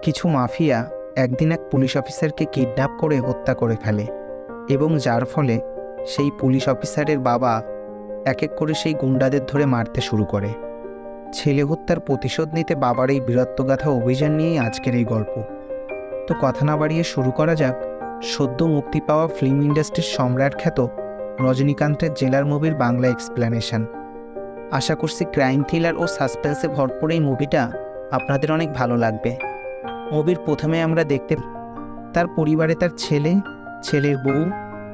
কিছু মাফিয়া একদিন এক পুলিশ অফিসারকে কিডন্যাপ করে হত্যা করে ফেলে এবং যার ফলে সেই পুলিশ অফিসারের বাবা এক এক করে সেই গুন্ডাদের ধরে মারতে শুরু করে। ছেলে হত্যার প্রতিশোধ নিতে বাবার এই বীরত্বগাথা অভিযান নিয়েই আজকের এই গল্প। তো কথা না বাড়িয়ে শুরু করা যাক সদ্য মুক্তি পাওয়া ফিল্ম ইন্ডাস্ট্রির সম্রাট খ্যাত রজনীকান্তের জেলার মুভির বাংলা এক্সপ্লেনেশন। আশা করছি ক্রাইম থ্রিলার ও সাসপেন্সে ভরপুর এই মুভিটা আপনাদের অনেক ভালো লাগবে। মুভির প্রথমে আমরা দেখতে তার পরিবারে তার ছেলে, ছেলের বউ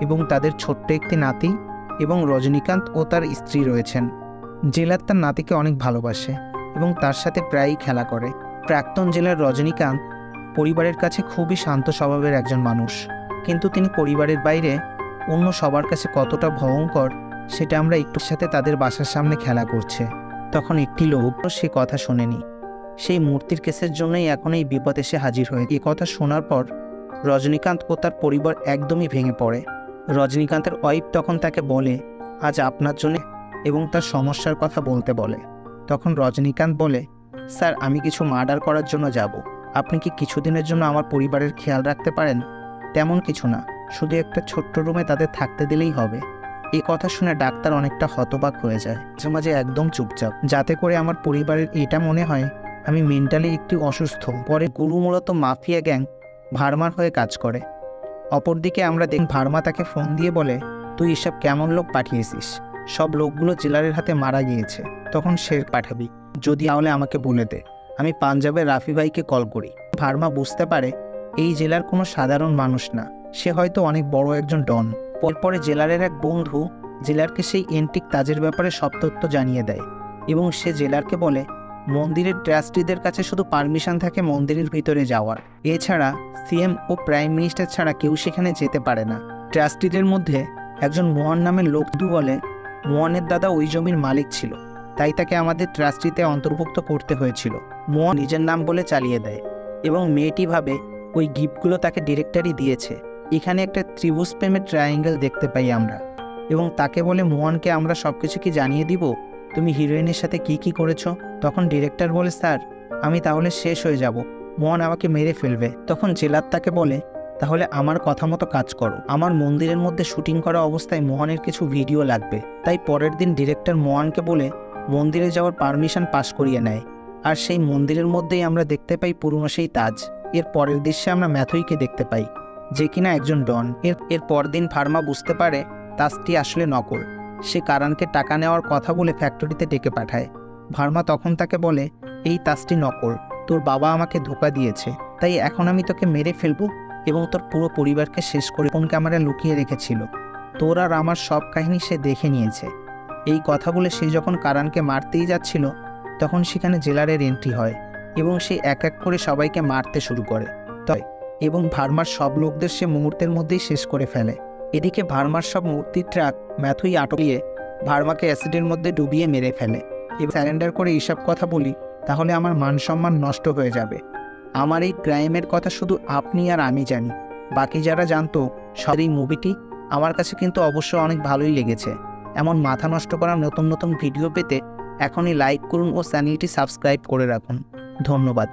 এবং তাদের ছোট্ট একটি নাতি এবং রজনীকান্ত ও তার স্ত্রী রয়েছেন। জেলার তার নাতিকে অনেক ভালোবাসে এবং তার সাথে প্রায়ই খেলা করে। প্রাক্তন জেলার রজনীকান্ত পরিবারের কাছে খুবই শান্ত স্বভাবের একজন মানুষ, কিন্তু তিনি পরিবারের বাইরে অন্য সবার কাছে কতটা ভয়ঙ্কর সেটা আমরা একটুর সাথে তাদের বাসার সামনে খেলা করছে। তখন একটি লোক সে কথা শোনেনি, সেই মূর্তির কেসের জন্যই এখন এই বিপদ এসে হাজির হয়ে। এই কথা শোনার পর রজনীকান্ত ও তার পরিবার একদমই ভেঙে পড়ে। রজনীকান্তের ওয়াইফ তখন তাকে বলে আজ আপনার জন্য এবং তার সমস্যার কথা বলতে বলে। তখন রজনীকান্ত বলে, স্যার আমি কিছু মার্ডার করার জন্য যাব, আপনি কি কিছুদিনের জন্য আমার পরিবারের খেয়াল রাখতে পারেন? তেমন কিছু না, শুধু একটা ছোট্ট রুমে তাদের থাকতে দিলেই হবে। এই কথা শুনে ডাক্তার অনেকটা হতবাক হয়ে যায়, মাঝে মাঝে একদম চুপচাপ, যাতে করে আমার পরিবারের এটা মনে হয় আমি মেন্টালি একটু অসুস্থ। পরে গুরু মূলত মাফিয়া গ্যাং ভার্মার হয়ে কাজ করে। অপরদিকে আমরা দেখি ভার্মা তাকে ফোন দিয়ে বলে, তুই এসব কেমন লোক পাঠিয়েছিস? সব লোকগুলো জেলারের হাতে মারা গিয়েছে। তখন সে পাঠাবি যদি তাহলে আমাকে বলে দে, আমি পাঞ্জাবের রাফি ভাইকে কল করি। ভার্মা বুঝতে পারে এই জেলার কোনো সাধারণ মানুষ না, সে হয়তো অনেক বড় একজন ডন। পরে জেলারের এক বন্ধু জেলারকে সেই এন্টিক তাজের ব্যাপারে সব তথ্য জানিয়ে দেয় এবং সে জেলারকে বলে মন্দিরের ট্রাস্টিদের কাছে শুধু পারমিশন থাকে মন্দিরের ভিতরে যাওয়ার, এছাড়া সিএম ও প্রাইম মিনিস্টার ছাড়া কেউ সেখানে যেতে পারে না। ট্রাস্টিদের মধ্যে একজন মোহন নামের লোক বলে মোহনের দাদা ওই জমির মালিক ছিল, তাই তাকে আমাদের ট্রাস্টিতে অন্তর্ভুক্ত করতে হয়েছিল। মোহন নিজের নাম বলে চালিয়ে দেয় এবং মেয়েটি ভাবে ওই গিফটগুলো তাকে ডিরেক্টরই দিয়েছে। এখানে একটা ত্রিভুজ প্রেমের ট্রায়াঙ্গেল দেখতে পাই আমরা এবং তাকে বলে মোহনকে আমরা সব কিছু কি জানিয়ে দিব, তুমি হিরোইনের সাথে কি কি করেছো? তখন ডিরেক্টর বলে, স্যার আমি তাহলে শেষ হয়ে যাব, মোহন আমাকে মেরে ফেলবে। তখন জেলার তাকে বলে, তাহলে আমার কথা মতো কাজ করো, আমার মন্দিরের মধ্যে শুটিং করা অবস্থায় মোহনের কিছু ভিডিও লাগবে। তাই পরের দিন ডিরেক্টর মোহনকে বলে মন্দিরে যাওয়ার পারমিশন পাস করিয়ে নেয়। আর সেই মন্দিরের মধ্যেই আমরা দেখতে পাই পুরনো সেই তাজ। এর পরের দৃশ্যে আমরা ম্যাথুইকে দেখতে পাই, যে কিনা একজন ডন। এর পরদিন ভার্মা বুঝতে পারে তাজটি আসলে নকল। সে কারণকে টাকা নেওয়ার কথা বলে ফ্যাক্টরিতে ডেকে পাঠায়। ভার্মা তখন তাকে বলে, এই তাজটি নকল, তোর বাবা আমাকে ধোঁকা দিয়েছে, তাই এখন আমি তোকে মেরে ফেলবো এবং তোর পুরো পরিবারকে শেষ করে ফোন ক্যামেরা লুকিয়ে রেখেছিল। তোর আর আমার সব কাহিনী সে দেখে নিয়েছে। এই কথা বলে সে যখন কারণকে মারতেই যাচ্ছিল তখন সেখানে জেলারের এন্ট্রি হয় এবং সে এক এক করে সবাইকে মারতে শুরু করে এবং ভার্মার সব লোকদের সে মুহূর্তের মধ্যেই শেষ করে ফেলে। এদিকে ভার্মার সব মূর্তির ট্রাক ম্যাথুই আটকিয়ে ভার্মাকে অ্যাসিডের মধ্যে ডুবিয়ে মেরে ফেলে এবং স্যারেন্ডার করে এইসব কথা বলি তাহলে আমার মান সম্মান নষ্ট হয়ে যাবে। আমার এই ক্রাইমের কথা শুধু আপনি আর আমি জানি, বাকি যারা জানতো সব। এই মুভিটি আমার কাছে কিন্তু অবশ্য অনেক ভালোই লেগেছে। এমন মাথা নষ্ট করা নতুন নতুন ভিডিও পেতে এখনই লাইক করুন ও চ্যানেলটি সাবস্ক্রাইব করে রাখুন। ধন্যবাদ।